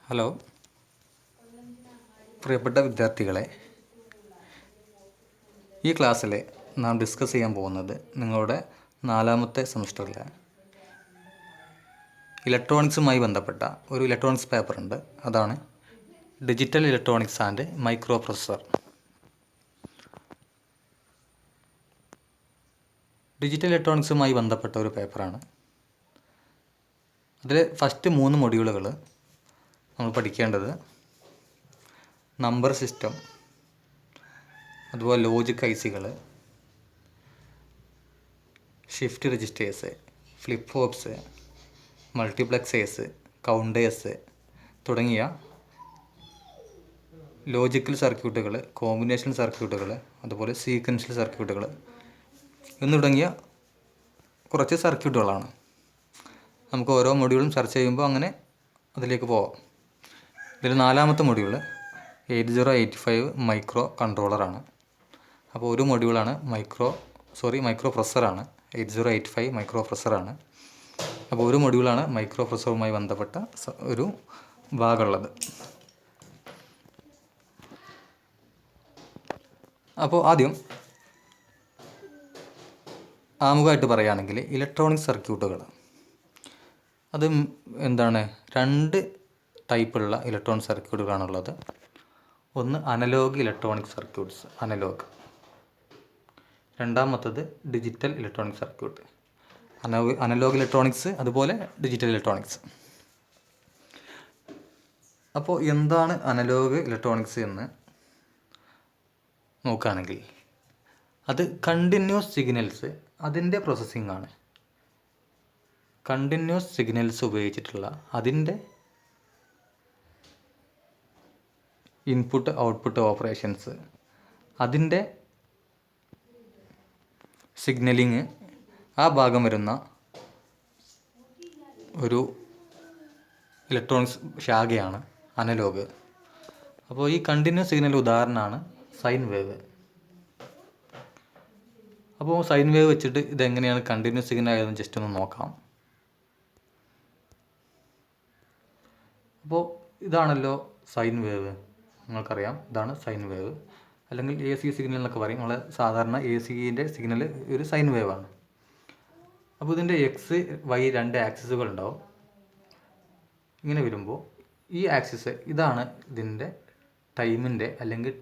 Hello പ്രിയപ്പെട്ട വിദ്യാർത്ഥികളെ, ഈ ക്ലാസ്സിൽ നാം ഡിസ്കസ് ചെയ്യാൻ പോകുന്നത് നിങ്ങളുടെ 4ാമത്തെ സെമസ്റ്ററിലെ ഇലക്ട്രോണിക്സുമായി ബന്ധപ്പെട്ട ഒരു ഇലക്ട്രോണിക്സ് പേപ്പറുണ്ട്. അതാണ് digital electronics and microprocessor. Digital ഇലക്ട്രോണിക്സുമായി ബന്ധപ്പെട്ട ഒരു പേപ്പറാണ്. അതിൽ ഫസ്റ്റ് 3 മൊഡ്യൂളുകൾ നമ്മൾ പഠിക്കേണ്ടത് നമ്പർ സിസ്റ്റം, അതുപോലെ ലോജിക് ഐസികൾ, shift registers, flip flops, multiplexers, counters തുടങ്ങിയ ലോജിക്കൽ സർക്യൂട്ടുകൾ, കോമ്പിനേഷൻ സർക്യൂട്ടുകൾ, അതുപോലെ സീക്വൻഷ്യൽ സർക്യൂട്ടുകൾ എന്ന് തുടങ്ങിയ കുറച്ച് സർക്യൂട്ടുകളാണ്. നമുക്ക് ഓരോ മൊഡ്യൂളും ചർച്ച ചെയ്യുമ്പോൾ അങ്ങനെ അതിലേക്ക് പോവാം. ഇതിൽ 4ാമത്തെ മൊഡ്യൂൾ 8085 മൈക്രോ കൺട്രോളറാണ്. അപ്പോൾ ഒരു മൊഡ്യൂളാണ് മൈക്രോ പ്രൊസസ്സറാണ്. 8085 മൈക്രോ പ്രൊസസ്സറാണ്. അപ്പോൾ ഒരു മൊഡ്യൂളാണ് മൈക്രോ പ്രൊസസ്സറുമായി ബന്ധപ്പെട്ട ഒരു ഭാഗമുള്ളത്. അപ്പോൾ ആദ്യം ആമുഖമായിട്ട് പറയുകയാണെങ്കിൽ ഇലക്ട്രോണിക് സർക്യൂട്ടുകൾ അത് എന്താണ്? 2 ടൈപ്പുള്ള ഇലക്ട്രോണിക് സർക്യൂട്ടുകളാണുള്ളത്. ഒന്ന് അനലോഗ് ഇലക്ട്രോണിക് സർക്യൂട്ട്സ്, അനലോഗ്. രണ്ടാമത്തത് digital electronic circuit. Analogue electronics, അതുപോലെ ഡിജിറ്റൽ ഇലക്ട്രോണിക്സ്. അപ്പോൾ എന്താണ് അനലോഗ് ഇലക്ട്രോണിക്സ് എന്ന് നോക്കുകയാണെങ്കിൽ അത് കണ്ടിന്യൂസ് സിഗ്നൽസ്, അതിൻ്റെ പ്രോസസ്സിംഗ് ആണ്. കണ്ടിന്യൂസ് സിഗ്നൽസ് ഉപയോഗിച്ചിട്ടുള്ള അതിൻ്റെ ഇൻപുട്ട് ഔട്ട്പുട്ട് ഓപ്പറേഷൻസ്, അതിൻ്റെ സിഗ്നലിങ്, ആ ഭാഗം വരുന്ന ഒരു ഇലക്ട്രോണിക്സ് ശാഖയാണ് അനലോഗ്. അപ്പോൾ ഈ കണ്ടിന്യൂസ് സിഗ്നൽ ഉദാഹരണമാണ് സൈൻ വേവ്. അപ്പോൾ സൈൻ വേവ് വെച്ചിട്ട് ഇതെങ്ങനെയാണ് കണ്ടിന്യൂസ് സിഗ്നൽ ആയതെന്ന് ജസ്റ്റ് ഒന്ന് നോക്കാം. അപ്പോൾ ഇതാണല്ലോ സൈൻ വേവ്, നിങ്ങൾക്കറിയാം. ഇതാണ് സൈൻ വേവ്, അല്ലെങ്കിൽ AC സിഗ്നൽ എന്നൊക്കെ പറയും. നമ്മൾ സാധാരണ ACൻ്റെ സിഗ്നൽ ഒരു സൈൻ വേവാണ്. അപ്പോൾ ഇതിൻ്റെ എക്സ് വൈ 2 ആക്സിസുകൾ ഉണ്ടാവും. ഇങ്ങനെ വരുമ്പോൾ ഈ ആക്സിസ് ഇതാണ് ഇതിൻ്റെ ടൈമിൻ്റെ അല്ലെങ്കിൽ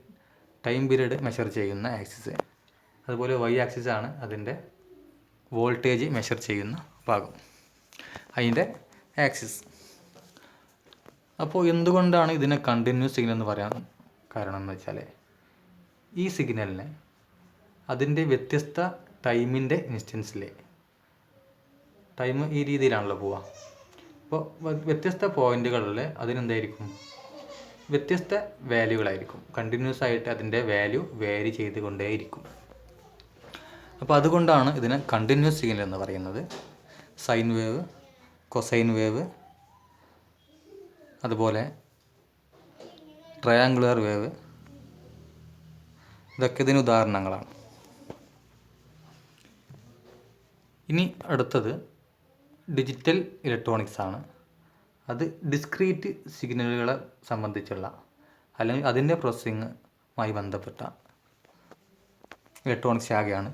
ടൈം പീരീഡ് മെഷർ ചെയ്യുന്ന ആക്സിസ്. അതുപോലെ വൈ ആക്സിസ് ആണ് അതിൻ്റെ വോൾട്ടേജ് മെഷർ ചെയ്യുന്ന ഭാഗം, അതിൻ്റെ ആക്സിസ്. അപ്പോൾ എന്തുകൊണ്ടാണ് ഇതിനെ കണ്ടിന്യൂസ് സിഗ്നൽ എന്ന് പറയാൻ കാരണം എന്ന് വെച്ചാൽ ഈ സിഗ്നലിനെ അതിൻ്റെ വ്യത്യസ്ത ടൈമിൻ്റെ ഇൻസ്റ്റൻസിൽ ടൈം ഈ രീതിയിലാണല്ലോ പോവുക. അപ്പോൾ വ്യത്യസ്ത പോയിന്റുകളിൽ അതിനെന്തായിരിക്കും? വ്യത്യസ്ത വാല്യൂകളായിരിക്കും. കണ്ടിന്യൂസ് ആയിട്ട് അതിൻ്റെ വാല്യൂ വേരി ചെയ്തുകൊണ്ടേയിരിക്കും. അപ്പോൾ അതുകൊണ്ടാണ് ഇതിനെ കണ്ടിന്യൂസ് സിഗ്നൽ എന്ന് പറയുന്നത്. സൈൻ വേവ്, കൊസൈൻ വേവ്, അതുപോലെ ട്രയാങ്കുലർ വേവ്, ഇതൊക്കെ ഇതിന് ഉദാഹരണങ്ങളാണ്. ഇനി അടുത്തത് ഡിജിറ്റൽ ഇലക്ട്രോണിക്സ് ആണ്. അത് ഡിസ്ക്രീറ്റ് സിഗ്നലുകളെ സംബന്ധിച്ചുള്ള അല്ലെങ്കിൽ അതിൻ്റെ പ്രോസസ്സിങ്ങുമായി ബന്ധപ്പെട്ട ഇലക്ട്രോണിക്സ് ശാഖയാണ്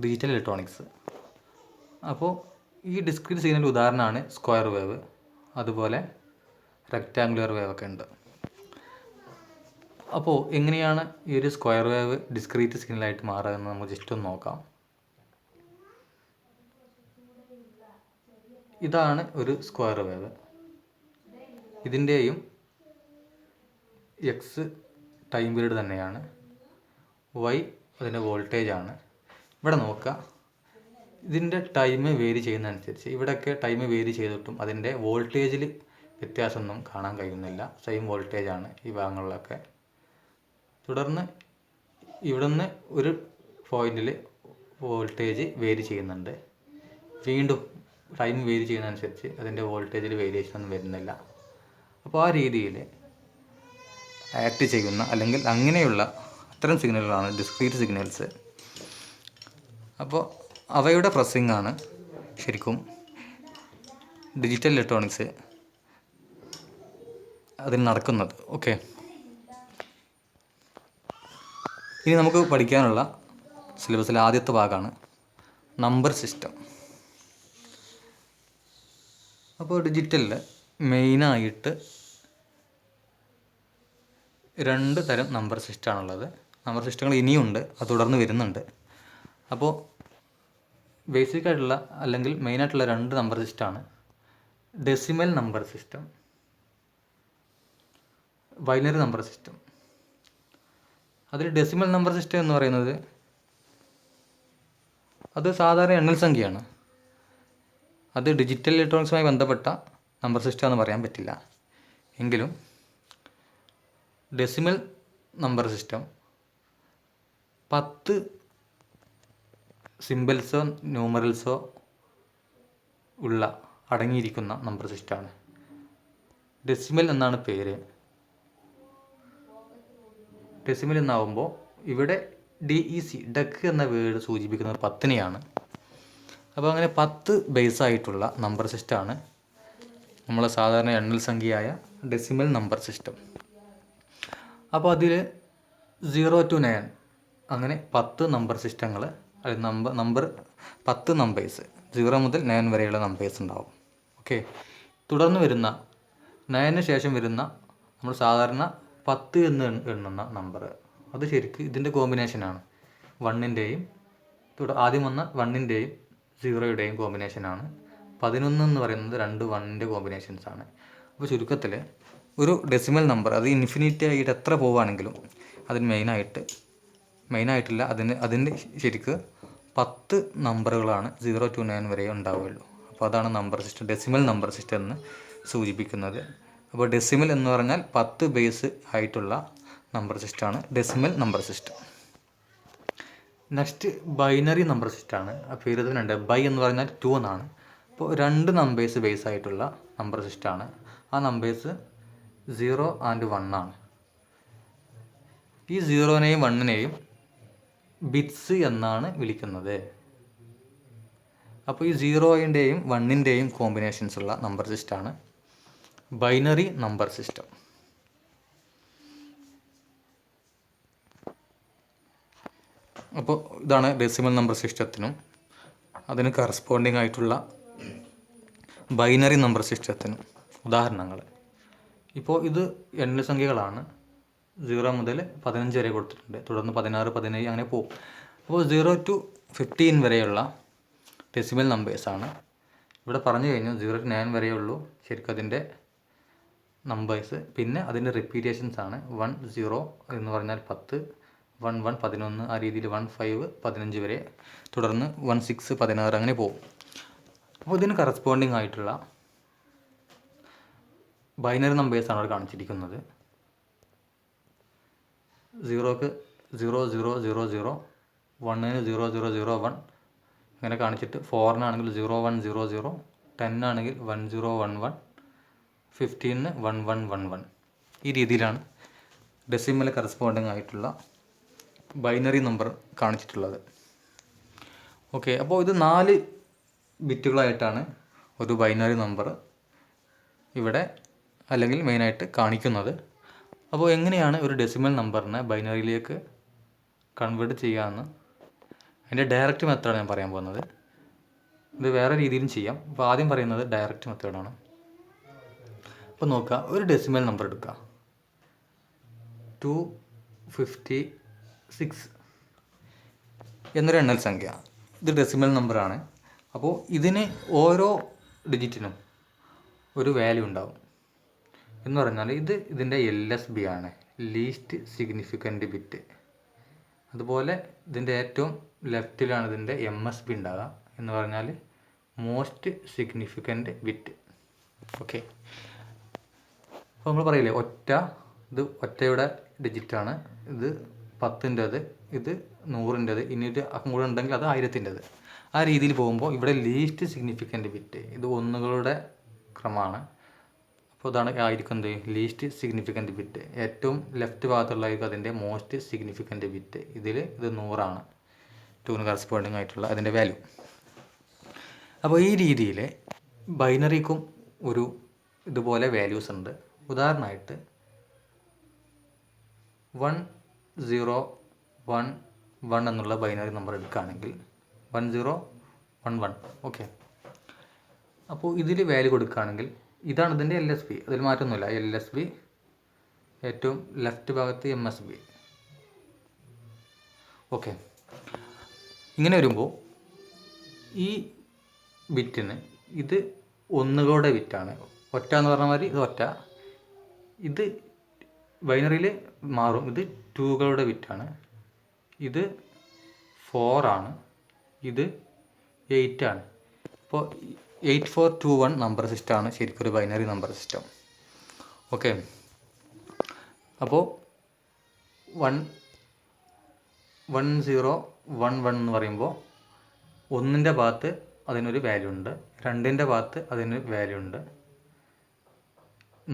ഡിജിറ്റൽ ഇലക്ട്രോണിക്സ്. അപ്പോൾ ഈ ഡിസ്ക്രീറ്റ് സിഗ്നൽ ഉദാഹരണമാണ് സ്ക്വയർ വേവ്, അതുപോലെ റെക്റ്റാങ്കുലർ വേവ് ഒക്കെ ഉണ്ട്. അപ്പോൾ എങ്ങനെയാണ് ഈ ഒരു സ്ക്വയർ വേവ് ഡിസ്ക്രീറ്റ് സിഗ്നലായിട്ട് മാറുക എന്ന് നമുക്ക് ജസ്റ്റ് ഒന്ന് നോക്കാം. ഇതാണ് ഒരു സ്ക്വയർ വേവ്. ഇതിൻ്റെയും എക്സ് ടൈം പീരീഡ് തന്നെയാണ്, വൈ അതിൻ്റെ വോൾട്ടേജ് ആണ്. ഇവിടെ നോക്കുക, ഇതിൻ്റെ ടൈം വേരി ചെയ്യുന്നതനുസരിച്ച് ഇവിടെയൊക്കെ ടൈം വേരി ചെയ്തിട്ടും അതിൻ്റെ വോൾട്ടേജിൽ വ്യത്യാസമൊന്നും കാണാൻ കഴിയുന്നില്ല. സെയിം വോൾട്ടേജാണ് ഈ ഭാഗങ്ങളിലൊക്കെ. തുടർന്ന് ഇവിടുന്ന് ഒരു പോയിന്റിൽ വോൾട്ടേജ് വേരി ചെയ്യുന്നുണ്ട്. വീണ്ടും ടൈം വേരി ചെയ്യുന്നതനുസരിച്ച് അതിൻ്റെ വോൾട്ടേജിൽ വേരിയേഷൻ ഒന്നും വരുന്നില്ല. അപ്പോൾ ആ രീതിയിൽ ആക്ട് ചെയ്യുന്ന അല്ലെങ്കിൽ അങ്ങനെയുള്ള അത്തരം സിഗ്നലുകളാണ് ഡിസ്ക്രീറ്റ് സിഗ്നൽസ്. അപ്പോൾ അവയുടെ പ്രോസസ്സിംഗ് ആണ് ശരിക്കും ഡിജിറ്റൽ ഇലക്ട്രോണിക്സ് അതിൽ നടക്കുന്നത്. ഓക്കെ, ഇനി നമുക്ക് പഠിക്കാനുള്ള സിലബസിലെ ആദ്യത്തെ ഭാഗമാണ് നമ്പർ സിസ്റ്റം. അപ്പോൾ ഡിജിറ്റലിൽ മെയിനായിട്ട് 2 തരം നമ്പർ സിസ്റ്റമാണുള്ളത്. നമ്പർ സിസ്റ്റങ്ങൾ ഇനിയുണ്ട്, അത് തുടർന്ന് വരുന്നുണ്ട്. അപ്പോൾ ബേസിക്കായിട്ടുള്ള അല്ലെങ്കിൽ മെയിനായിട്ടുള്ള 2 നമ്പർ സിസ്റ്റമാണ് decimal number system, binary number system. അതിൽ ഡെസിമൽ നമ്പർ സിസ്റ്റം എന്ന് പറയുന്നത് അത് സാധാരണ എണ്ണൽ സംഖ്യയാണ്. അത് ഡിജിറ്റൽ ഇലക്ട്രോണിക്സുമായി ബന്ധപ്പെട്ട നമ്പർ സിസ്റ്റം എന്ന് പറയാൻ പറ്റില്ല. എങ്കിലും ഡെസിമൽ നമ്പർ സിസ്റ്റം 10 സിംബൽസോ ന്യൂമറൽസോ അടങ്ങിയിരിക്കുന്ന നമ്പർ സിസ്റ്റമാണ്. ഡെസിമൽ എന്നാണ് പേര്. ഡെസിമൽ എന്നാവുമ്പോൾ ഇവിടെ DEC ഡെക്ക് എന്ന വേർഡ് സൂചിപ്പിക്കുന്നത് 10നെയാണ്. അപ്പോൾ അങ്ങനെ 10 ബേസായിട്ടുള്ള നമ്പർ സിസ്റ്റമാണ് നമ്മൾ സാധാരണ എണ്ണൽ സംഖ്യയായ ഡെസിമൽ നമ്പർ സിസ്റ്റം. അപ്പോൾ അതിൽ 0 to 9 അങ്ങനെ 10 നമ്പർ സിസ്റ്റങ്ങൾ, നമ്പർ 10 നമ്പേഴ്സ് 0 മുതൽ 9 വരെയുള്ള നമ്പേഴ്സ് ഉണ്ടാവും. ഓക്കെ, തുടർന്ന് വരുന്ന 9ന് ശേഷം വരുന്ന നമ്മൾ സാധാരണ 10 എന്ന് എണ്ണുന്ന നമ്പർ, അത് ശരിക്കും ഇതിൻ്റെ കോമ്പിനേഷനാണ്. 1ൻ്റെയും ആദ്യം വന്ന 1ൻ്റെയും 0യുടെയും കോമ്പിനേഷനാണ്. 11 എന്ന് പറയുന്നത് 2 1ൻ്റെ കോമ്പിനേഷൻസാണ്. അപ്പോൾ ചുരുക്കത്തിൽ ഒരു ഡെസിമൽ നമ്പർ അത് ഇൻഫിനിറ്റി ആയിട്ട് എത്ര പോവുകയാണെങ്കിലും അതിന് മെയിനായിട്ടില്ല അതിൻ്റെ ശരിക്ക് 10 നമ്പറുകളാണ് 0 to 9 വരെ ഉണ്ടാവുകയുള്ളൂ. അപ്പോൾ അതാണ് number system, decimal number system എന്ന് സൂചിപ്പിക്കുന്നത്. അപ്പോൾ ഡെസിമൽ എന്ന് പറഞ്ഞാൽ 10 ബേസ് ആയിട്ടുള്ള നമ്പർ സിസ്റ്റമാണ് decimal number system. Next binary number സിസ്റ്റമാണ്. ആ പേര് തന്നെ ബൈ എന്ന് പറഞ്ഞാൽ 2 എന്നാണ്. അപ്പോൾ 2 നമ്പേഴ്സ് ബേസ് ആയിട്ടുള്ള നമ്പർ സിസ്റ്റമാണ്. ആ നമ്പേഴ്സ് 0 and 1 ആണ്. ഈ 0നെയും 1നെയും ബിറ്റ്സ് എന്നാണ് വിളിക്കുന്നത്. അപ്പോൾ ഈ 0ൻ്റെയും 1ൻ്റെയും കോമ്പിനേഷൻസ് ഉള്ള നമ്പർ സിസ്റ്റമാണ് ബൈനറി നമ്പർ സിസ്റ്റം. അപ്പോൾ ഇതാണ് ഡെസിമൽ നമ്പർ സിസ്റ്റത്തിനും അതിന് കറസ്പോണ്ടിങ് ആയിട്ടുള്ള ബൈനറി നമ്പർ സിസ്റ്റത്തിനും ഉദാഹരണങ്ങൾ. ഇപ്പോൾ ഇത് എണ്ണൽ സംഖ്യകളാണ്. 0 മുതൽ 15 വരെ കൊടുത്തിട്ടുണ്ട്, തുടർന്ന് 16, 17 അങ്ങനെ പോകും. അപ്പോൾ 0 to 15 വരെയുള്ള ഡെസിമൽ നമ്പേഴ്സാണ്. ഇവിടെ പറഞ്ഞു കഴിഞ്ഞു 0 to 9 വരെയുള്ളൂ ശരിക്കും അതിൻ്റെ നമ്പേഴ്സ്. പിന്നെ അതിൻ്റെ റിപ്പീറ്റേഷൻസ് ആണ് 1 0 എന്ന് പറഞ്ഞാൽ 10, 1 1 11, ആ രീതിയിൽ 1 5 15 വരെ, തുടർന്ന് 1 6 16 അങ്ങനെ പോകും. അപ്പോൾ ഇതിന് കറസ്പോണ്ടിങ് ആയിട്ടുള്ള ബൈനറി നമ്പേഴ്സാണ് അവിടെ കാണിച്ചിരിക്കുന്നത്. 0ക്ക് 0 0 0 0, 1ന് 0 0 0 1 അങ്ങനെ കാണിച്ചിട്ട് 4നാണെങ്കിൽ 0 1 0 0, 10 ആണെങ്കിൽ 1 0 1 1, 15ന് 1 1 1 1. ഈ രീതിയിലാണ് ഡെസിമൽ കറസ്പോണ്ടിങ് ആയിട്ടുള്ള ബൈനറി നമ്പർ കാണിച്ചിട്ടുള്ളത്. ഓക്കെ, അപ്പോൾ ഇത് 4 ബിറ്റുകളായിട്ടാണ് ഒരു ബൈനറി നമ്പർ ഇവിടെ അല്ലെങ്കിൽ മെയിനായിട്ട് കാണിക്കുന്നത്. അപ്പോൾ എങ്ങനെയാണ് ഒരു ഡെസിമൽ നമ്പറിനെ ബൈനറിയിലേക്ക് കൺവേർട്ട് ചെയ്യാമെന്ന് അതിൻ്റെ ഡയറക്റ്റ് മെത്തേഡാണ് ഞാൻ പറയാൻ പോകുന്നത്. ഇത് വേറെ രീതിയിലും ചെയ്യാം. അപ്പോൾ ആദ്യം പറയുന്നത് ഡയറക്റ്റ് മെത്തേഡാണ്. അപ്പോൾ നോക്കുക, ഒരു ഡെസിമൽ നമ്പർ എടുക്കുക, 256 എന്നൊരു എണ്ണൽ സംഖ്യ. ഇത് ഡെസിമൽ നമ്പറാണ്. അപ്പോൾ ഇതിന് ഓരോ ഡിജിറ്റിനും ഒരു വാല്യൂ ഉണ്ടാവും. എന്ന് പറഞ്ഞാൽ ഇതിൻ്റെ LSB ആണ്, ലീസ്റ്റ് സിഗ്നിഫിക്കൻ്റ് ബിറ്റ്. അതുപോലെ ഇതിൻ്റെ ഏറ്റവും ലെഫ്റ്റിലാണ് ഇതിൻ്റെ MSB ഉണ്ടാകുക, എന്ന് പറഞ്ഞാൽ മോസ്റ്റ് സിഗ്നിഫിക്കൻ്റ് ബിറ്റ്. ഓക്കെ, അപ്പോൾ നമ്മൾ പറയില്ലേ ഇത് ഒറ്റയുടെ ഡിജിറ്റാണ്, ഇത് 10ൻ്റെത്, ഇത് 100ൻ്റെത്, ഇനിയിട്ട് കൂടെ ഉണ്ടെങ്കിൽ അത് 1000ൻ്റെത്. ആ രീതിയിൽ പോകുമ്പോൾ ഇവിടെ ലീസ്റ്റ് സിഗ്നിഫിക്കൻ്റ് ബിറ്റ് ഇത് ഒന്നുകളുടെ ക്രമമാണ്. അപ്പോൾ ഇതാണ് ആയിരിക്കുന്നത് ലീസ്റ്റ് സിഗ്നിഫിക്കൻ്റ് ബിറ്റ്. ഏറ്റവും ലെഫ്റ്റ് ഭാഗത്തുള്ളതായിരിക്കും അതിൻ്റെ മോസ്റ്റ് സിഗ്നിഫിക്കൻ്റ് ബിറ്റ്. ഇത് 100ആണ്, 2ന് കറസ്പോണ്ടിങ് ആയിട്ടുള്ള അതിൻ്റെ വാല്യൂ. അപ്പോൾ ഈ രീതിയിൽ ബൈനറിക്കും ഇതുപോലെ വാല്യൂസ് ഉണ്ട്. ഉദാഹരണമായിട്ട് 1011 എന്നുള്ള ബൈനറി നമ്പർ എടുക്കുകയാണെങ്കിൽ 1011, ഓക്കെ. അപ്പോൾ ഇതിൽ വാല്യൂ കൊടുക്കുകയാണെങ്കിൽ ഇതാണ് ഇതിൻ്റെ LSB, അതിൽ മാറ്റമൊന്നുമില്ല. LSB ഏറ്റവും ലെഫ്റ്റ് ഭാഗത്ത് MSB, ഓക്കെ. ഇങ്ങനെ വരുമ്പോൾ ഈ ബിറ്റിന് ഇത് ഒന്നുകളുടെ ബിറ്റാണ്. ഒറ്റ എന്ന് പറഞ്ഞ മാതിരി ഇത് ഒറ്റ, ഇത് ബൈനറിയിൽ മാറും. ഇത് 2കളുടെ ബിറ്റാണ്, ഇത് 4 ആണ്, ഇത് 8 ആണ്. അപ്പോൾ 8421 നമ്പർ സിസ്റ്റമാണ് ശരിക്കും ഒരു ബൈനറി നമ്പർ സിസ്റ്റം, ഓക്കെ. അപ്പോൾ 1011 എന്ന് പറയുമ്പോൾ 1ൻ്റെ ഭാഗത്ത് അതിനൊരു വാല്യൂ ഉണ്ട്, 2ൻ്റെ ഭാഗത്ത് അതിന് വാല്യൂ ഉണ്ട്,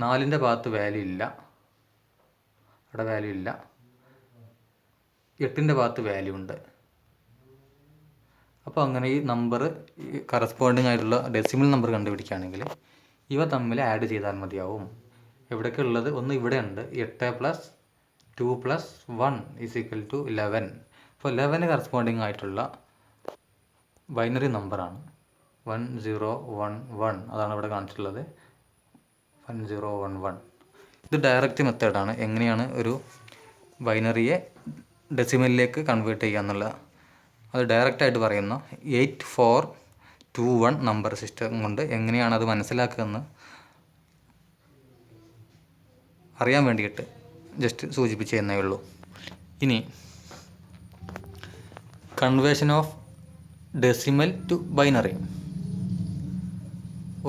4ൻ്റെ ഭാഗത്ത് വാല്യൂ ഇല്ല, അവിടെ വാല്യൂ ഇല്ല, 8ൻ്റെ ഭാഗത്ത് വാല്യൂ ഉണ്ട്. അപ്പോൾ അങ്ങനെ ഈ നമ്പർ കറസ്പോണ്ടിങ് ആയിട്ടുള്ള ഡെസിമൽ നമ്പർ കണ്ടുപിടിക്കുകയാണെങ്കിൽ ഇവ തമ്മിൽ ആഡ് ചെയ്താൽ മതിയാവും. എവിടെയൊക്കെ ഉള്ളത്? ഒന്ന് ഇവിടെ ഉണ്ട്, 8 + 2 + 1 = 11. അപ്പോൾ 11 കറസ്പോണ്ടിങ് ആയിട്ടുള്ള ബൈനറി നമ്പറാണ് 1011. അതാണ് ഇവിടെ കാണിച്ചിട്ടുള്ളത്, 1011. ഇത് ഡയറക്റ്റ് മെത്തേഡാണ്, എങ്ങനെയാണ് ഒരു ബൈനറിയെ ഡെസിമലിലേക്ക് കൺവേർട്ട് ചെയ്യുക എന്നുള്ള. അത് ഡയറക്റ്റായിട്ട് പറയുന്ന 8421 നമ്പർ സിസ്റ്റം കൊണ്ട് എങ്ങനെയാണ് അത് മനസ്സിലാക്കുകയെന്ന് അറിയാൻ വേണ്ടിയിട്ട് ജസ്റ്റ് സൂചിപ്പിച്ചു തന്നേ ഉള്ളൂ. ഇനി conversion of decimal to binary.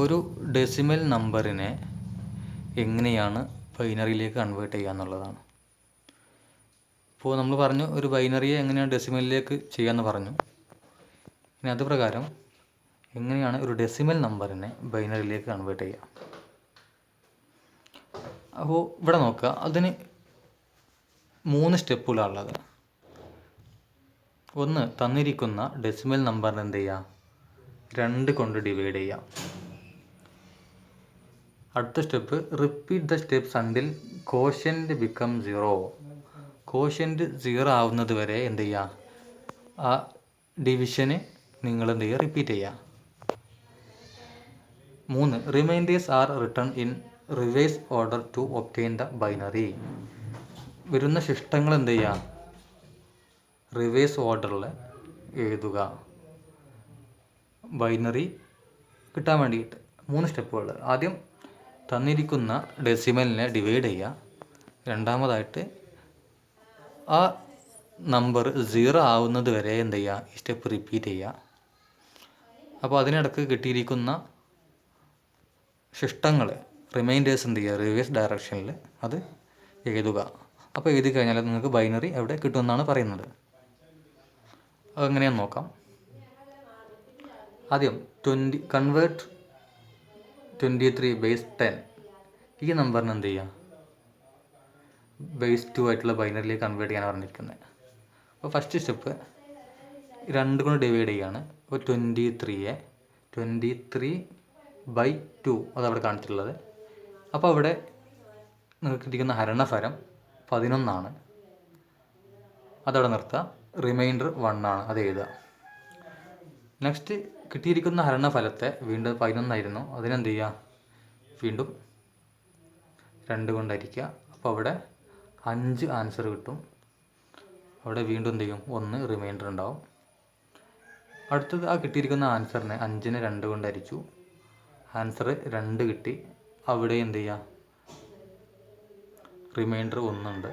ഒരു ഡെസിമൽ നമ്പറിനെ എങ്ങനെയാണ് ബൈനറിയിലേക്ക് കൺവേർട്ട് ചെയ്യുക എന്നുള്ളതാണ്. ഇപ്പോൾ നമ്മൾ പറഞ്ഞു ഒരു ബൈനറിയെ എങ്ങനെയാണ് ഡെസിമലിലേക്ക് ചെയ്യാമെന്ന് പറഞ്ഞു. ഇനി അത് പ്രകാരം എങ്ങനെയാണ് ഒരു ഡെസിമൽ നമ്പറിനെ ബൈനറിയിലേക്ക് കൺവേർട്ട് ചെയ്യുക. അപ്പോൾ ഇവിടെ നോക്കുക, അതിന് 3 സ്റ്റെപ്പുകളാണുള്ളത്. ഒന്ന്, തന്നിരിക്കുന്ന ഡെസിമൽ നമ്പറിനെ എന്ത് ചെയ്യുക? 2 കൊണ്ട് ഡിവൈഡ് ചെയ്യുക. അടുത്ത step, repeat the steps until quotient become 0. Quotient 0 ആവുന്നത് വരെ എന്ത് ചെയ്യുക? ആ ഡിവിഷന് നിങ്ങൾ എന്ത് ചെയ്യുക? റിപ്പീറ്റ് ചെയ്യുക. 3, remainders are return in reverse order to obtain the binary. വരുന്ന ശിഷ്ടങ്ങൾ എന്ത് ചെയ്യുക? റിവേഴ്സ് ഓർഡറിൽ എഴുതുക, ബൈനറി കിട്ടാൻ വേണ്ടിയിട്ട്. 3 സ്റ്റെപ്പുകൾ. ആദ്യം തന്നിരിക്കുന്ന ഡെസിമലിനെ ഡിവൈഡ് ചെയ്യുക. രണ്ടാമതായിട്ട് ആ നമ്പർ 0 ആവുന്നത് വരെ എന്ത് ചെയ്യുക? ഈ സ്റ്റെപ്പ് റിപ്പീറ്റ് ചെയ്യുക. അപ്പോൾ അതിനിടക്ക് കിട്ടിയിരിക്കുന്ന ശിഷ്ടങ്ങൾ, റിമൈൻഡേഴ്സ് എന്ത് ചെയ്യുക? റിവേഴ്സ് ഡയറക്ഷനിൽ അത് എഴുതുക. അപ്പോൾ എഴുതി കഴിഞ്ഞാൽ നിങ്ങൾക്ക് ബൈനറി എവിടെ കിട്ടുമെന്നാണ് പറയുന്നത്. അതെങ്ങനെയാണെന്ന് നോക്കാം. ആദ്യം കൺവേർട്ട് 23/10. ഈ നമ്പറിന് എന്ത് ചെയ്യുക? ബേസ് 2 ആയിട്ടുള്ള ബൈനറിലേക്ക് കൺവേർട്ട് ചെയ്യാനാണ് പറഞ്ഞിരിക്കുന്നത്. അപ്പോൾ ഫസ്റ്റ് സ്റ്റെപ്പ് 2 കൊണ്ട് ഡിവൈഡ് ചെയ്യുകയാണ്. അപ്പോൾ 23/2 അതവിടെ കാണിച്ചിട്ടുള്ളത്. അപ്പോൾ അവിടെ നിങ്ങൾക്ക് കിട്ടിയിരിക്കുന്ന ഹരണഫലം 11 ആണ്. അതവിടെ നിർത്തുക. റിമൈൻഡർ 1 ആണ്, അത് എഴുതുക. നെക്സ്റ്റ് കിട്ടിയിരിക്കുന്ന ഹരണഫലത്തെ വീണ്ടും 11 ആയിരുന്നു, അതിനെന്ത് ചെയ്യുക? വീണ്ടും 2 കൊണ്ടായിരിക്കുക. അപ്പോൾ അവിടെ 5 ആൻസർ കിട്ടും. അവിടെ വീണ്ടും എന്ത് ചെയ്യും? 1 റിമൈൻഡർ ഉണ്ടാവും. അടുത്തത് ആ കിട്ടിയിരിക്കുന്ന ആൻസറിനെ 5നെ 2 കൊണ്ട് ഹരിച്ചു, ആൻസർ 2 കിട്ടി. അവിടെ എന്ത് ചെയ്യുക? റിമൈൻഡർ 1 ഉണ്ട്.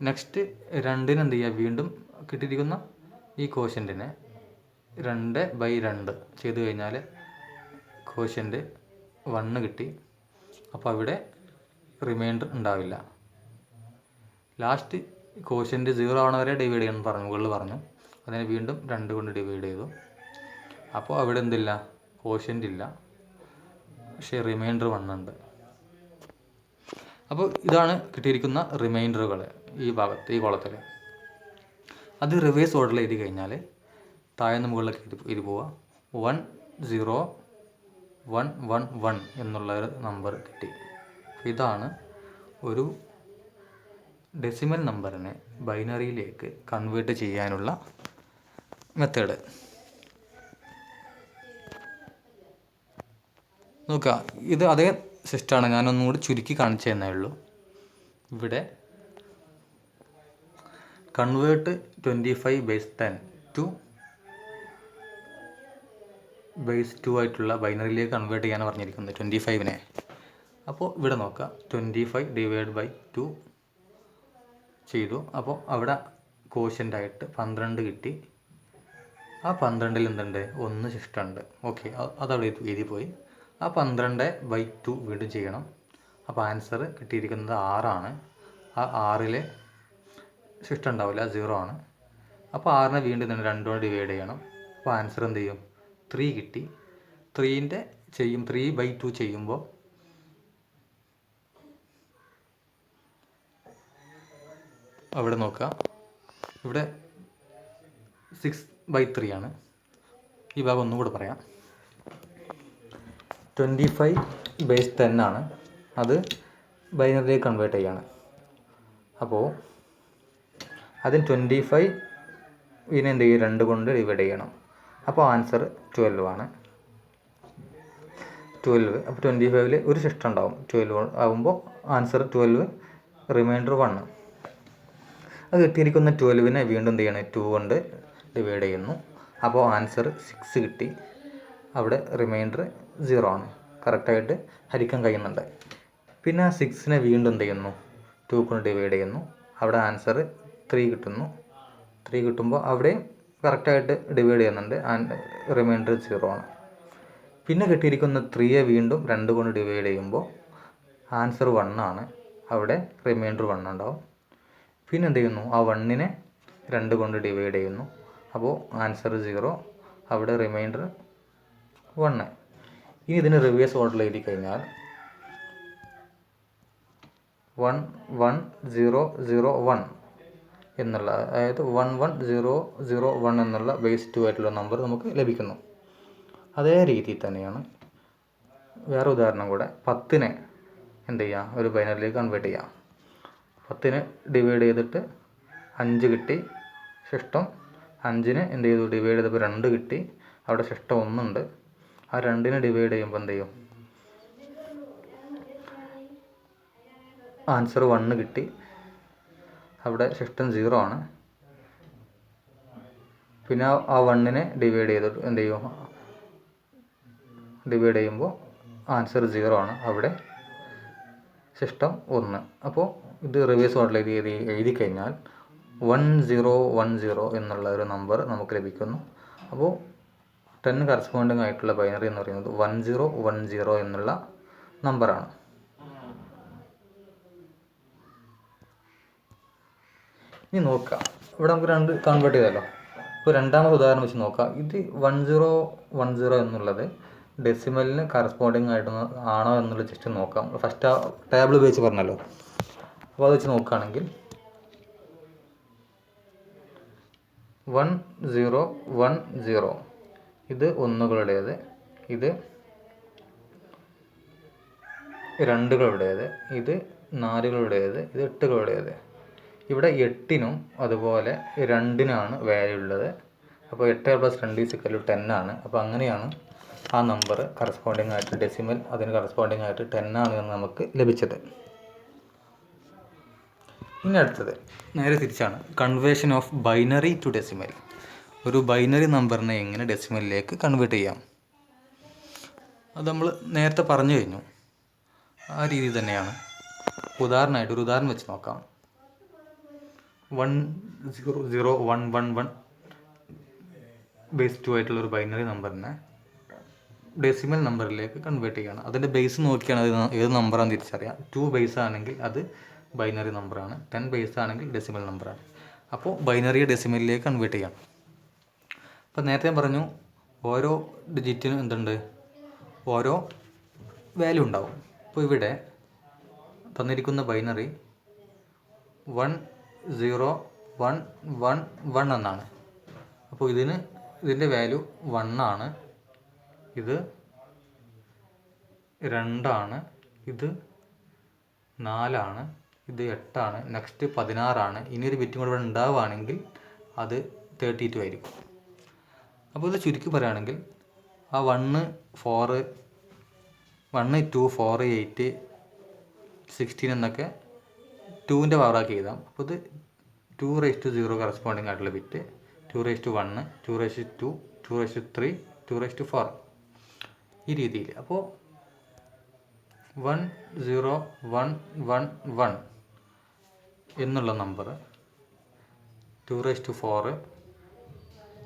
നെക്സ്റ്റ് 2ന് എന്ത് ചെയ്യുക? വീണ്ടും കിട്ടിയിരിക്കുന്ന ഈ കോഷ്യൻറ്റിനെ 2/2 ചെയ്ത് കഴിഞ്ഞാൽ കോഷ്യൻ്റ് 1 കിട്ടി. അപ്പോൾ അവിടെ റിമൈൻഡർ ഉണ്ടാവില്ല. ലാസ്റ്റ് കോഷ്യൻ്റ് 0 ആവണ വരെ ഡിവൈഡ് ചെയ്യണം പറഞ്ഞു, മുകളിൽ പറഞ്ഞു. അതിനെ വീണ്ടും 2 കൊണ്ട് ഡിവൈഡ് ചെയ്തു. അപ്പോൾ അവിടെ എന്തില്ല? കോഷ്യൻ്റ് ഇല്ല, പക്ഷേ റിമൈൻഡർ 1 ഉണ്ട്. അപ്പോൾ ഇതാണ് കിട്ടിയിരിക്കുന്ന റിമൈൻഡറുകൾ ഈ ഭാഗത്ത്, ഈ കോളത്തിൽ. അത് റിവേഴ്സ് ഓർഡറിൽ എഴുതി കഴിഞ്ഞാൽ താഴെ മുകളിലേക്ക് എഴുതി പോവുക. 1 0 111 എന്നുള്ള ഒരു നമ്പർ കിട്ടി. ഇതാണ് ഒരു ഡെസിമൽ നമ്പറിനെ ബൈനറിയിലേക്ക് കൺവേർട്ട് ചെയ്യാനുള്ള മെത്തേഡ്. നോക്കുക, ഇത് അതേ സിസ്റ്റമാണ്, ഞാനൊന്നും കൂടി ചുരുക്കി കാണിച്ചു തന്നേ ഉള്ളൂ. ഇവിടെ കൺവേർട്ട് 25/10 ടു ബേസ് 2 ആയിട്ടുള്ള ബൈനറിയിലേക്ക് കൺവേർട്ട് ചെയ്യാനാണ് പറഞ്ഞിരിക്കുന്നത് 25നെ. അപ്പോൾ ഇവിടെ നോക്കുക, 25/2 ചെയ്തു. അപ്പോൾ അവിടെ കോഷ്യൻ്റായിട്ട് 12 കിട്ടി. ആ 12ൽ എന്തുണ്ട്? 1 ശിഷ്ടമുണ്ട്. ഓക്കെ, അതവിടെ എഴുതി പോയി. ആ 12/2 വീണ്ടും ചെയ്യണം. അപ്പോൾ ആൻസർ കിട്ടിയിരിക്കുന്നത് 6ആണ്. ആ 6ൽ ശിഷ്ടം ഉണ്ടാവില്ല, 0 ആണ്. അപ്പോൾ 6നെ വീണ്ടും 2 കൊണ്ട് ഡിവൈഡ് ചെയ്യണം. അപ്പോൾ ആൻസർ എന്ത് ചെയ്യും? 3 കിട്ടി. 3/2 ചെയ്യുമ്പോൾ അവിടെ നോക്കുക, ഇവിടെ 6/3 ആണ്. ഈ ഭാഗം ഒന്നും കൂടെ പറയാം. 25/10 ആണ്, അത് ബൈനറിയിലേക്ക് കൺവേർട്ട് ചെയ്യാണ്. അപ്പോൾ അതിന് 25നെ എന്ത് ചെയ്യും? 2 കൊണ്ട് ഡിവൈഡ് ചെയ്യണം. അപ്പോൾ ആൻസർ 12 ആണ്. 12. അപ്പോൾ 25ൽ ഒരു ശിഷ്ടം ഉണ്ടാവും. 12 ആകുമ്പോൾ ആൻസർ 12, റിമൈൻഡർ 1. അത് കിട്ടിയിരിക്കുന്ന 12നെ വീണ്ടും എന്ത് ചെയ്യണം? 2 കൊണ്ട് ഡിവൈഡ് ചെയ്യുന്നു. അപ്പോൾ ആൻസർ 6 കിട്ടി. അവിടെ റിമൈൻഡർ 0 ആണ്. കറക്റ്റായിട്ട് ഹരിക്കാൻ കഴിയുന്നുണ്ട്. പിന്നെ ആ 6നെ വീണ്ടും എന്ത് ചെയ്യുന്നു? 2 കൊണ്ട് ഡിവൈഡ് ചെയ്യുന്നു. അവിടെ ആൻസർ 3 കിട്ടുന്നു. 3 കിട്ടുമ്പോൾ അവിടെയും കറക്റ്റായിട്ട് ഡിവൈഡ് ചെയ്യുന്നുണ്ട്. റിമൈൻഡർ 0 ആണ്. പിന്നെ കിട്ടിയിരിക്കുന്ന 3യെ വീണ്ടും 2 കൊണ്ട് ഡിവൈഡ് ചെയ്യുമ്പോൾ ആൻസർ 1 ആണ്. അവിടെ റിമൈൻഡർ 1 ഉണ്ടാവും. പിന്നെ എന്ത് ചെയ്യുന്നു? ആ 1നെ 2 കൊണ്ട് ഡിവൈഡ് ചെയ്യുന്നു. അപ്പോൾ ആൻസർ 0. അവിടെ റിമൈൻഡർ 1. ഇനി ഇതിന് റിവേഴ്സ് ഓർഡറിൽ എഴുതി കഴിഞ്ഞാൽ 11001 എന്നുള്ള, അതായത് 11001 എന്നുള്ള ബേസ് 2 ആയിട്ടുള്ള നമ്പർ നമുക്ക് ലഭിക്കുന്നു. അതേ രീതിയിൽ തന്നെയാണ് വേറെ ഉദാഹരണം കൂടെ. 10നെ എന്ത് ചെയ്യാം? ഒരു ബൈനറിയിലേക്ക് കൺവേർട്ട് ചെയ്യാം. 10നെ ഡിവൈഡ് ചെയ്തിട്ട് 5 കിട്ടി. ശിഷ്ടം 5നെ എന്ത് ചെയ്തു? ഡിവൈഡ് ചെയ്തപ്പോൾ 2 കിട്ടി. അവിടെ ശിഷ്ടം 1 ഉണ്ട്. ആ 2നെ ഡിവൈഡ് ചെയ്യുമ്പോൾ എന്ത് ചെയ്യും? ആൻസർ 1 കിട്ടി. അവിടെ ശിഷ്ടം 0 ആണ്. പിന്നെ ആ 1നെ ഡിവൈഡ് ചെയ്തിട്ട് എന്ത് ചെയ്യും? ഡിവൈഡ് ചെയ്യുമ്പോൾ ആൻസർ 0 ആണ്. അവിടെ ശിഷ്ടം 1. അപ്പോൾ ഇത് റിവേഴ്സ് ഓർഡറിൽ എഴുതി കഴിഞ്ഞാൽ 1010 എന്നുള്ള ഒരു നമ്പർ നമുക്ക് ലഭിക്കുന്നു. അപ്പോൾ 10 കറസ്പോണ്ടിങ് ആയിട്ടുള്ള ബൈനറി എന്ന് പറയുന്നത് 1010 എന്നുള്ള നമ്പറാണ്. ഇനി നോക്കാം, ഇവിടെ നമുക്ക് 2 കൺവേർട്ട് ചെയ്തല്ലോ. ഇപ്പോൾ രണ്ടാമത്തെ ഉദാഹരണം വെച്ച് നോക്കാം. ഇത് 1010 എന്നുള്ളത് ഡെസിമലിന് കറസ്പോണ്ടിങ് ആയിട്ട് ആണോ എന്നുള്ളത് ജസ്റ്റ് നോക്കാം. ഫസ്റ്റ് ആ ടേബിൾ ഉപയോഗിച്ച് പറഞ്ഞല്ലോ. അപ്പോൾ അത് വെച്ച് നോക്കുകയാണെങ്കിൽ 1010 ഇത് ഒന്നുകളുടേത്, ഇത് രണ്ടുകളുടേത്, ഇത് 4കളുടേത്, ഇത് 8കളുടേത്. ഇവിടെ 8നും അതുപോലെ 2നാണ് വാല്യൂ ഉള്ളത്. അപ്പോൾ 8 + 2 = 10 ആണ്. അപ്പോൾ അങ്ങനെയാണ് ആ നമ്പർ കറസ്പോണ്ടിങ് ആയിട്ട് ഡെസിമൽ അതിന് കറസ്പോണ്ടിങ് ആയിട്ട് 10 ആണ് എന്ന് നമുക്ക് ലഭിച്ചത്. ഇനി അടുത്തത് നേരെ തിരിച്ചാണ്, conversion of binary to decimal. ഒരു ബൈനറി നമ്പറിനെ എങ്ങനെ ഡെസിമലിലേക്ക് കൺവേർട്ട് ചെയ്യാം? അത് നമ്മൾ നേരത്തെ പറഞ്ഞു കഴിഞ്ഞു. ആ രീതി തന്നെയാണ്. ഉദാഹരണമായിട്ട് ഒരു ഉദാഹരണം വെച്ച് നോക്കാം. 100111 ബേസ് 2 ആയിട്ടുള്ള ഒരു ബൈനറി നമ്പറിനെ ഡെസിമൽ നമ്പറിലേക്ക് കൺവേർട്ട് ചെയ്യണം. അതിൻ്റെ ബേസ് നോക്കിയാണ് അത് ഏത് നമ്പറാണെന്ന് തിരിച്ചറിയാം. 2 ബേസ് ആണെങ്കിൽ അത് ബൈനറി നമ്പറാണ്, 10 ബേസ് ആണെങ്കിൽ ഡെസിമൽ നമ്പറാണ്. അപ്പോൾ ബൈനറിയെ ഡെസിമലിലേക്ക് കൺവേർട്ട് ചെയ്യണം. അപ്പോൾ നേരത്തെ ഞാൻ പറഞ്ഞു, ഓരോ ഡിജിറ്റിനും എന്തുണ്ട്? ഓരോ വാല്യൂ ഉണ്ടാവും. അപ്പോൾ ഇവിടെ തന്നിരിക്കുന്ന ബൈനറി 10111 എന്നാണ്. അപ്പോൾ ഇതിൻ്റെ വാല്യൂ 1 ആണ്. ഇത് 2 ഇത് 4 ഇത് 8 നെക്സ്റ്റ് 16 ഇനിയൊരു ബിറ്റും കൂടെ ഇവിടെ ഉണ്ടാവുകയാണെങ്കിൽ അത് 32 ആയിരിക്കും. അപ്പോൾ ഇത് ചുരുക്കി പറയുകയാണെങ്കിൽ ആ 1 4 1 2 4 8 16 എന്നൊക്കെ 2ൻ്റെ പവറാക്കി എഴുതാം. അപ്പോൾ ഇത് 2⁻0 കറസ്പോണ്ടിങ് ആയിട്ടുള്ള ബിറ്റ്, 2⁻1 2⁻2 2⁻3 2⁻4 ഈ രീതിയിൽ. അപ്പോൾ 1 0 1 1 1 എന്നുള്ള നമ്പർ 2⁻4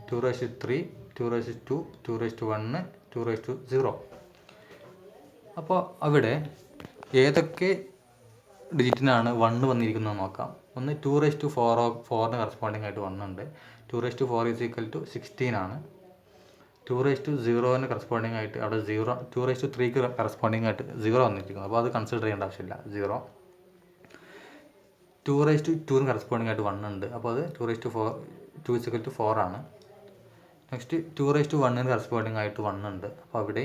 2⁻3 2⁻2 2⁻1 2⁻0. അപ്പോൾ അവിടെ ഏതൊക്കെ ഡിജിറ്റിനാണ് 1 വന്നിരിക്കുന്നത് നോക്കാം. ഒന്ന് 2⁻4 കറസ്പോണ്ടിങ് ആയിട്ട് 1 ഉണ്ട്. 2⁻4 = 16 2⁻0 കറസ്പോണ്ടിങ് ആയിട്ട് അവിടെ 0, 2⁻3 കറസ്പോണ്ടിങ് ആയിട്ട് 0 വന്നിരിക്കുന്നത്. അപ്പോൾ അത് കൺസിഡർ ചെയ്യേണ്ട ആവശ്യമില്ല, 0. 2⁻2 കറസ്പോണ്ടിങ് ആയിട്ട് 1 ഉണ്ട്. അപ്പോൾ അത് 2 = 4 നെക്സ്റ്റ് 2⁻1 കറസ്പോണ്ടിങ് ആയിട്ട് 1 ഉണ്ട്. അപ്പോൾ അവിടെ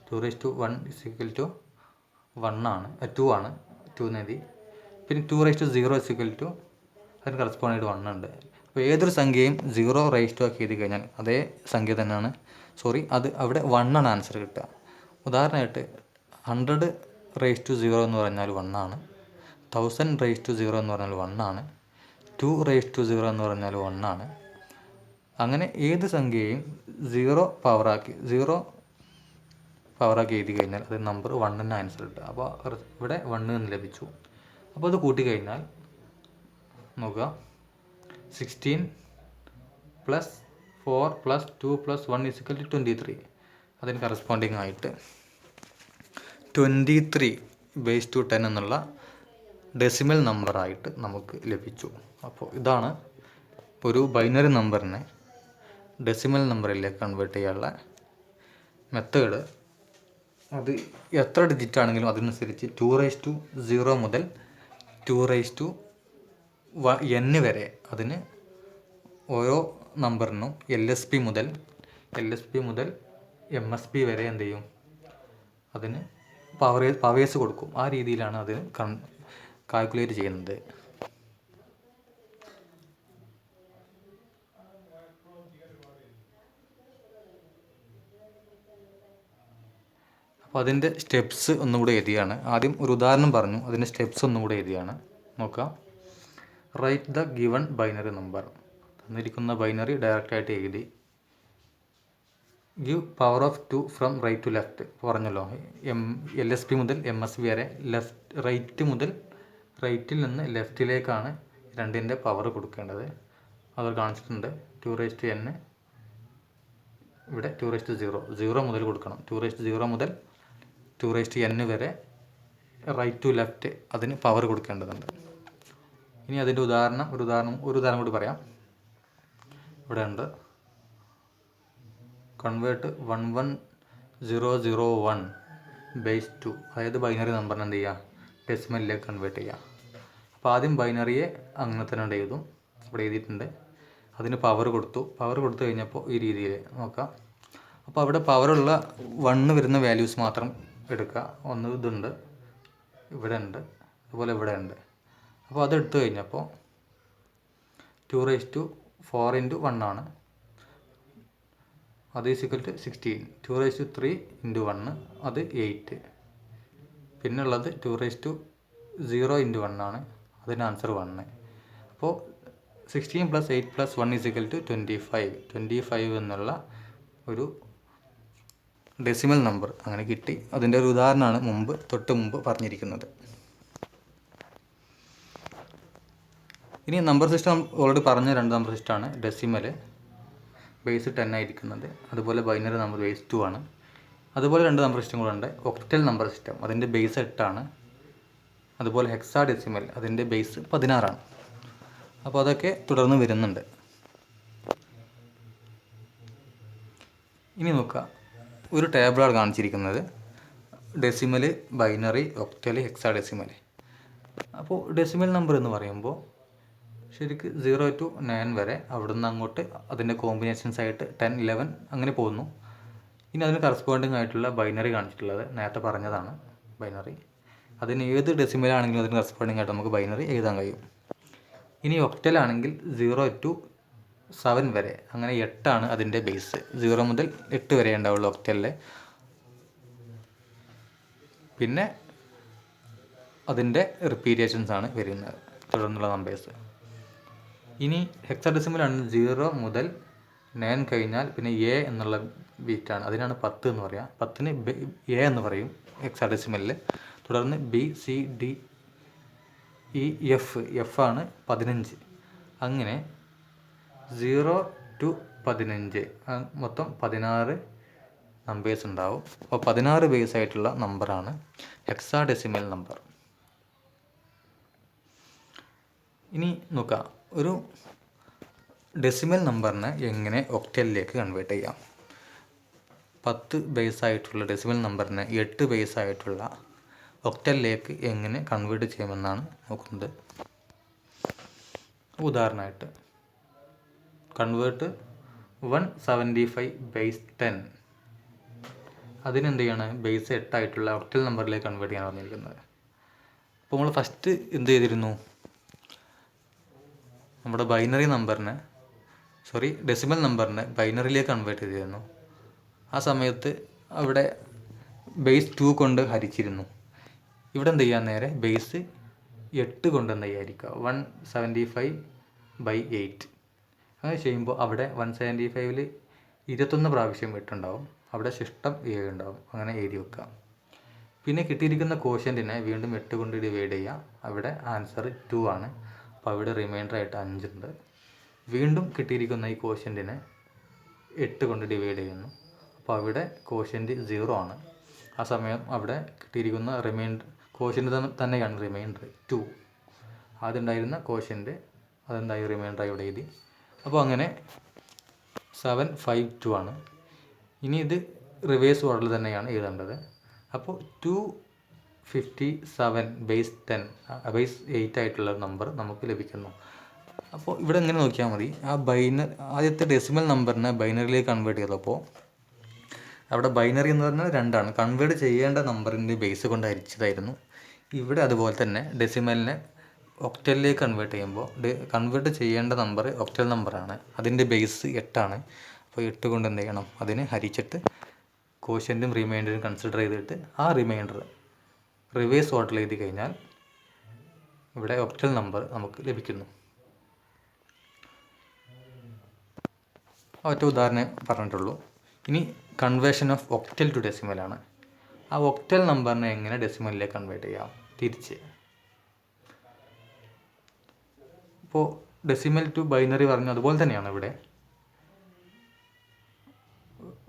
2⁻1 = 2 എന്ന് എഴുതി. പിന്നെ 2⁻0 അതിന് കറസ്പോണ്ടിങ് ആയിട്ട് 1 ഉണ്ട്. അപ്പോൾ ഏതൊരു സംഖ്യയും 0 ആക്കി എഴുതി കഴിഞ്ഞാൽ അതേ സംഖ്യ തന്നെയാണ്, അത് അവിടെ 1 ആൻസർ കിട്ടുക. ഉദാഹരണമായിട്ട് 100⁻0 എന്ന് പറഞ്ഞാൽ 1, 1000⁻0 എന്ന് പറഞ്ഞാൽ 1, 2⁻0 എന്ന് പറഞ്ഞാൽ 1. അങ്ങനെ ഏത് സംഖ്യയും 0 പവറാക്കി എഴുതി കഴിഞ്ഞാൽ അത് നമ്പർ 1 ആൻസർ കിട്ടുക. അപ്പോൾ ഇവിടെ 1 എന്ന് ലഭിച്ചു. അപ്പോൾ അത് കൂട്ടിക്കഴിഞ്ഞാൽ നോക്കുക, 16 + 4 + 2 + 1 = 23. അതിന് കറസ്പോണ്ടിങ് ആയിട്ട് 23/10 എന്നുള്ള ഡെസിമൽ നമ്പറായിട്ട് നമുക്ക് ലഭിച്ചു. അപ്പോൾ ഇതാണ് ഒരു ബൈനറി നമ്പറിനെ ഡെസിമൽ നമ്പറിലേക്ക് കൺവേർട്ട് ചെയ്യാനുള്ള മെത്തേഡ്. അത് എത്ര ഡിജിറ്റ് ആണെങ്കിലും അതനുസരിച്ച് 2⁻0 മുതൽ 2⁻n വരെ അതിന് ഓരോ നമ്പറിനും LSB മുതൽ MSB വരെ എന്ത് ചെയ്യും, അതിന് പവേഴ്സ് കൊടുക്കും. ആ രീതിയിലാണ് അത് കാൽക്കുലേറ്റ് ചെയ്യുന്നത്. അപ്പോൾ അതിൻ്റെ സ്റ്റെപ്സ് ഒന്നുകൂടെ എഴുതിയാണ്. ആദ്യം ഒരു ഉദാഹരണം പറഞ്ഞു, അതിൻ്റെ സ്റ്റെപ്സ് ഒന്നുകൂടെ എഴുതിയാണ്. നോക്കാം. Write the given binary number. തന്നിരിക്കുന്ന ബൈനറി ഡയറക്റ്റായിട്ട് എഴുതി. Give power of 2 from right to left പറഞ്ഞല്ലോ. LSB മുതൽ MSB വരെ റൈറ്റിൽ നിന്ന് ലെഫ്റ്റിലേക്കാണ് 2ൻ്റെ പവർ കൊടുക്കേണ്ടത്. അത് കാണിച്ചിട്ടുണ്ട്. 2⁻n ഇവിടെ 2⁻0 മുതൽ കൊടുക്കണം. 2⁻0 മുതൽ 2⁻n വരെ റൈറ്റ് ടു ലെഫ്റ്റ് അതിന് പവർ കൊടുക്കേണ്ടതുണ്ട്. ഇനി അതിൻ്റെ ഒരു ഉദാഹരണം കൂടി പറയാം. ഇവിടെ ഉണ്ട്, കൺവേർട്ട് 11001/2. അതായത് ബൈനറി നമ്പറിനെ എന്ത് ചെയ്യുക, ഡെസിമലിലേക്ക് കൺവേർട്ട് ചെയ്യുക. അപ്പോൾ ആദ്യം ബൈനറിയെ അങ്ങനെ തന്നെ എഴുതും. ഇവിടെ എഴുതിയിട്ടുണ്ട്. അതിന് പവർ കൊടുത്തു കഴിഞ്ഞപ്പോൾ ഈ രീതിയിൽ നോക്കാം. അപ്പോൾ അവിടെ പവറുള്ള 1 വരുന്ന വാല്യൂസ് മാത്രം എടുക്കുക. ഒന്ന് ഇതുണ്ട്, ഇവിടെ ഉണ്ട്, അതുപോലെ ഇവിടെ ഉണ്ട്. അപ്പോൾ അതെടുത്തു കഴിഞ്ഞപ്പോൾ 2⁻4 × 1 അത് = 16. 2⁻3 × 1 അത് 8. പിന്നുള്ളത് 2⁻0 × 1 അതിന് ആൻസർ 1. അപ്പോൾ 16 + 8 + 1 = 25 എന്നുള്ള ഒരു ഡെസിമൽ നമ്പർ അങ്ങനെ കിട്ടി. അതിൻ്റെ ഒരു ഉദാഹരണമാണ് തൊട്ട് മുമ്പ് പറഞ്ഞിരിക്കുന്നത്. ഇനി നമ്പർ സിസ്റ്റം ഓൾറെഡി പറഞ്ഞ 2 നമ്പർ സിസ്റ്റമാണ്. ഡെസിമൽ ബേസ് 10 ആയിരിക്കുന്നത്, അതുപോലെ ബൈനറി നമ്പർ ബേസ് 2 ആണ്. അതുപോലെ 2 നമ്പർ സിസ്റ്റങ്ങളുണ്ട്. ഒക്ടൽ നമ്പർ സിസ്റ്റം, അതിൻ്റെ ബേസ് 8 ആണ്. അതുപോലെ ഹെക്സാ ഡെസിമൽ, അതിൻ്റെ ബേസ് 16 ആണ്. അപ്പോൾ അതൊക്കെ തുടർന്ന് വരുന്നുണ്ട്. ഇനി നോക്കുക, ഒരു ടേബിളാണ് കാണിച്ചിരിക്കുന്നത്. Decimal, binary, octal, hexa decimal. അപ്പോൾ ഡെസിമൽ നമ്പർ എന്ന് പറയുമ്പോൾ ശരിക്ക് 0 to 9 വരെ, അവിടുന്ന് അങ്ങോട്ട് അതിൻ്റെ കോമ്പിനേഷൻസ് ആയിട്ട് 10, 11 അങ്ങനെ പോകുന്നു. ഇനി അതിന് കറസ്പോണ്ടിങ് ആയിട്ടുള്ള ബൈനറി കാണിച്ചിട്ടുള്ളത് നേരത്തെ പറഞ്ഞതാണ് ബൈനറി. അതിന് ഏത് ഡെസിമലാണെങ്കിലും അതിന് കറസ്പോണ്ടിങ് ആയിട്ട് നമുക്ക് ബൈനറി എഴുതാൻ കഴിയും. ഇനി ഒക്ടലാണെങ്കിൽ 0 to 7 വരെ, അങ്ങനെ 8 അതിൻ്റെ ബേസ്. 0 മുതൽ 8 വരെ ഉണ്ടാവുള്ളൂ ഒക്ടലിലെ. പിന്നെ അതിൻ്റെ റിപ്പീറ്റേഷൻസ് ആണ് വരുന്നത്, തുടർന്നുള്ള നമ്പേഴ്സ്. ഇനി ഹെക്സാഡെസിമലാണ് 0 മുതൽ 9 കഴിഞ്ഞാൽ പിന്നെ എ എന്നുള്ള ബീറ്റാണ്, അതിനാണ് 10 എന്ന് പറയുക. 10ന് എ എന്ന് പറയും ഹെക്സാഡെസിമലിൽ. തുടർന്ന് B, C, D, E, F ആണ് 15. അങ്ങനെ 0 to 15 മൊത്തം 16 നമ്പേഴ്സ് ഉണ്ടാവും. അപ്പോൾ 16 ബേസ് ആയിട്ടുള്ള നമ്പറാണ് ഹെക്സാഡെസിമൽ നമ്പർ. ഇനി നോക്കാം, ഒരു ഡെസിമൽ നമ്പറിനെ എങ്ങനെ ഒക്ടലിലേക്ക് കൺവേർട്ട് ചെയ്യാം. 10 ബേസ് ആയിട്ടുള്ള ഡെസിമൽ നമ്പറിനെ 8 ബേസ് ആയിട്ടുള്ള ഒക്ടലിലേക്ക് എങ്ങനെ കൺവേർട്ട് ചെയ്യുമെന്നാണ് നോക്കുന്നത്. ഉദാഹരണമായിട്ട് കൺവേർട്ട് 175 ബേസ് 10, അതിനെന്ത് ചെയ്യാണ്, ബേസ് 8 ആയിട്ടുള്ള ഒക്ടൽ നമ്പറിലേക്ക് കൺവേർട്ട് ചെയ്യാൻ പറഞ്ഞിരിക്കുന്നത്. അപ്പോൾ നമ്മൾ ഫസ്റ്റ് എന്ത് ചെയ്തിരുന്നു, നമ്മുടെ ഡെസിമൽ നമ്പറിനെ ബൈനറിയിലേക്ക് കൺവേർട്ട് ചെയ്തിരുന്നു. ആ സമയത്ത് അവിടെ ബേസ് 2 കൊണ്ട് ഹരിച്ചിരുന്നു. ഇവിടെ എന്ത് ചെയ്യാൻ, നേരെ ബേസ് 8 കൊണ്ട് എന്ത് ചെയ്യാതിരിക്കുക, 175/8. അങ്ങനെ ചെയ്യുമ്പോൾ അവിടെ 175ൽ 21 പ്രാവശ്യം 8 ഉണ്ടാവും, അവിടെ ശിഷ്ടം 7 ഉണ്ടാവും. അങ്ങനെ എഴുതി വെക്കുക. പിന്നെ കിട്ടിയിരിക്കുന്ന കോഷ്യൻറ്റിനെ വീണ്ടും 8 കൊണ്ട് ഡിവൈഡ് ചെയ്യുക. അവിടെ ആൻസർ 2 ആണ്. അപ്പോൾ അവിടെ റിമൈൻഡർ ആയിട്ട് 5 ഉണ്ട്. വീണ്ടും കിട്ടിയിരിക്കുന്ന ഈ കോഷ്യൻറ്റിനെ 8 കൊണ്ട് ഡിവൈഡ് ചെയ്യുന്നു. അപ്പോൾ അവിടെ കോഷ്യൻറ്റ് 0 ആണ്. ആ സമയം അവിടെ കിട്ടിയിരിക്കുന്ന കോഷ്യൻറ്റ് തന്നെയാണ് റിമൈൻഡർ 2. ആദ്യമുണ്ടായിരുന്ന കോഷ്യൻറ്റ് അതെന്തായി, റിമൈൻഡറായി ഇവിടെ എഴുതി. അപ്പോൾ അങ്ങനെ 752 ആണ്. ഇനി ഇത് റിവേഴ്സ് ഓർഡറിൽ തന്നെയാണ് എഴുതേണ്ടത്. അപ്പോൾ 257 ബേസ് 8 ആയിട്ടുള്ള നമ്പർ നമുക്ക് ലഭിക്കുന്നു. അപ്പോൾ ഇവിടെ ഇങ്ങനെ നോക്കിയാൽ മതി, ആദ്യത്തെ ഡെസിമൽ നമ്പറിനെ ബൈനറിയിലേക്ക് കൺവേർട്ട് ചെയ്തപ്പോൾ അവിടെ ബൈനറി എന്ന് പറഞ്ഞാൽ 2 ആണ്. കൺവേർട്ട് ചെയ്യേണ്ട നമ്പറിൻ്റെ ബേസ് കൊണ്ട് ഹരിച്ചതായിരുന്നു. ഇവിടെ അതുപോലെ തന്നെ ഡെസിമലിനെ ഒക്ടലിലേക്ക് കൺവേർട്ട് ചെയ്യുമ്പോൾ കൺവേർട്ട് ചെയ്യേണ്ട നമ്പർ ഒക്ടൽ നമ്പറാണ്, അതിൻ്റെ ബേസ് 8 ആണ്. അപ്പോൾ 8 കൊണ്ട് എന്ത് ചെയ്യണം, അതിനെ ഹരിച്ചിട്ട് കോഷ്യൻറ്റും റിമൈൻഡറും കൺസിഡർ ചെയ്തിട്ട് ആ റിമൈൻഡർ റിവേഴ്സ് ഓർഡറിൽ എഴുതി കഴിഞ്ഞാൽ ഇവിടെ ഒക്ടൽ നമ്പർ നമുക്ക് ലഭിക്കുന്നു. ഒറ്റ ഉദാഹരണം പറഞ്ഞിട്ടുള്ളൂ. ഇനി കൺവേർഷൻ ഓഫ് ഒക്ടൽ ടു ഡെസിമലാണ്. ആ ഒക്ടൽ നമ്പറിനെ എങ്ങനെ ഡെസിമലിലേക്ക് കൺവേർട്ട് ചെയ്യാം, തിരിച്ച്. ഇപ്പോൾ ഡെസിമൽ ടു ബൈനറി പറഞ്ഞു, അതുപോലെ തന്നെയാണ് ഇവിടെ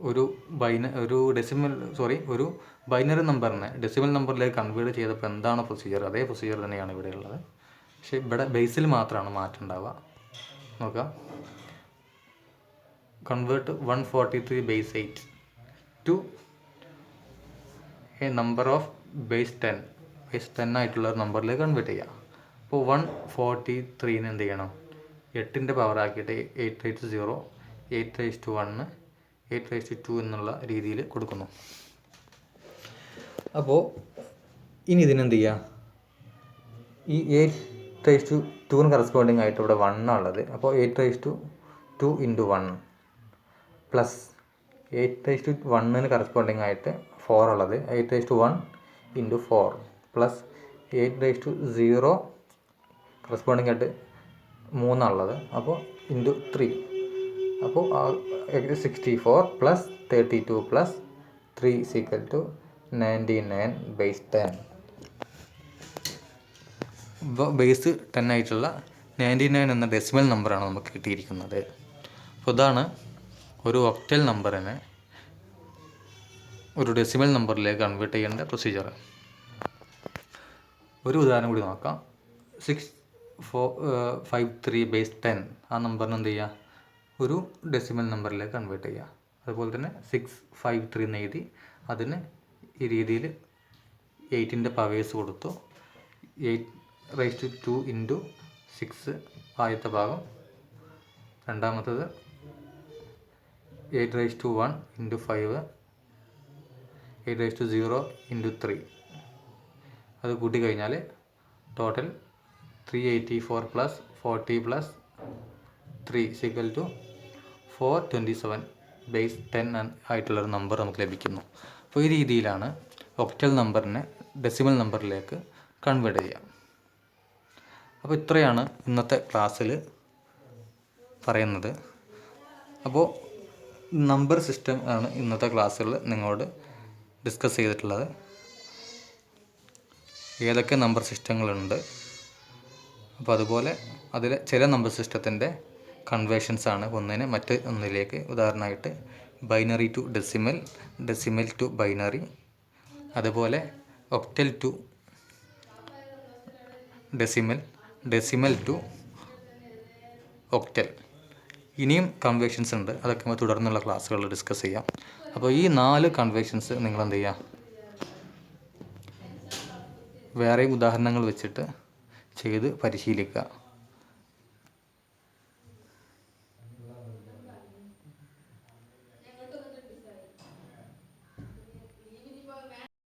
ഒരു ബൈനറി നമ്പറിനെ ഡെസിമൽ നമ്പറിലേക്ക് കൺവേർട്ട് ചെയ്തപ്പോൾ എന്താണ് പ്രൊസീജിയർ, അതേ പ്രൊസീജിയർ തന്നെയാണ് ഇവിടെ ഉള്ളത്. പക്ഷേ ഇവിടെ ബേസിൽ മാത്രമാണ് മാറ്റം ഉണ്ടാവുക. നോക്കാം, convert 143 base 8 to a number of base 10 ആയിട്ടുള്ള ഒരു നമ്പറിലേക്ക് കൺവേർട്ട് ചെയ്യുക. അപ്പോൾ 143ന് എന്ത് ചെയ്യണം, 8ൻ്റെ പവർ ആക്കിയിട്ട് 8/0, 8/1, 8/2 എന്നുള്ള രീതിയിൽ കൊടുക്കുന്നു. അപ്പോൾ ഇനി ഇതിനെന്ത് ചെയ്യുക, ഈ 8/2 കറസ്പോണ്ടിങ് ആയിട്ട് ഇവിടെ 1 ഉള്ളത്. അപ്പോൾ 8/2 × 1 പ്ലസ് 8/1 കറസ്പോണ്ടിങ് ആയിട്ട് 4 ഉള്ളത്, 8/1 × 4 പ്ലസ് 8/0 കറസ്പോണ്ടിങ് ആയിട്ട് 3 ഉള്ളത്, അപ്പോൾ × 3. അപ്പോൾ 64 പ്ലസ് 32 പ്ലസ് 3 = 99 ബേസ് 10. ഇപ്പോൾ ബേസ് 10 ആയിട്ടുള്ള 99 എന്ന ഡെസിമൽ നമ്പറാണ് നമുക്ക് കിട്ടിയിരിക്കുന്നത്. അപ്പോൾ ഇതാണ് ഒരു ഒക്ടൽ നമ്പറിനെ ഒരു ഡെസിമൽ നമ്പറിലേക്ക് കൺവേർട്ട് ചെയ്യേണ്ട പ്രൊസീജിയർ. ഒരു ഉദാഹരണം കൂടി നോക്കാം. 653 ബേസ് 10 ആ നമ്പറിന് എന്ത് ചെയ്യുക, ഒരു ഡെസിമൽ നമ്പറിലേക്ക് കൺവേർട്ട് ചെയ്യുക. അതുപോലെ തന്നെ 653 എന്ന് എഴുതി അതിന് ഈ രീതിയിൽ 8ൻ്റെ പവേഴ്സ് കൊടുത്തു. 8/2 × 6 ആദ്യത്തെ ഭാഗം, രണ്ടാമത്തത് 8/1 × 5 8⁻0 × 3 അത് കൂട്ടിക്കഴിഞ്ഞാൽ ടോട്ടൽ 384 + 40 + 3 = 427/10 ആയിട്ടുള്ളൊരു നമ്പർ നമുക്ക് ലഭിക്കുന്നു. അപ്പോൾ ഈ രീതിയിലാണ് ഒക്ടൽ നമ്പറിനെ ഡെസിമൽ നമ്പറിലേക്ക് കൺവേർട്ട് ചെയ്യുക. അപ്പോൾ ഇത്രയാണ് ഇന്നത്തെ ക്ലാസ്സിൽ പറയുന്നത്. അപ്പോൾ നമ്പർ സിസ്റ്റം ആണ് ഇന്നത്തെ ക്ലാസ്സുകളിൽ നിങ്ങളോട് ഡിസ്കസ് ചെയ്തിട്ടുള്ളത്. ഏതൊക്കെ നമ്പർ സിസ്റ്റങ്ങളുണ്ട്, അപ്പോൾ അതുപോലെ അതിൽ ചില നമ്പർ സിസ്റ്റത്തിൻ്റെ കൺവേർഷൻസ് ആണ് ഒന്നിലേക്ക്. ഉദാഹരണമായിട്ട് binary to decimal, decimal to binary, അതുപോലെ octal to decimal, decimal to octal. ഇനിയും കൺവേർഷൻസ് ഉണ്ട്, അതൊക്കെ നമ്മൾ തുടർന്നുള്ള ക്ലാസ്സുകളിൽ ഡിസ്കസ് ചെയ്യാം. അപ്പോൾ ഈ 4 കൺവേർഷൻസ് നിങ്ങൾ എന്ത് ചെയ്യുക, വേറെ ഉദാഹരണങ്ങൾ വെച്ചിട്ട് ചെയ്ത് പരിശീലിക്കുക.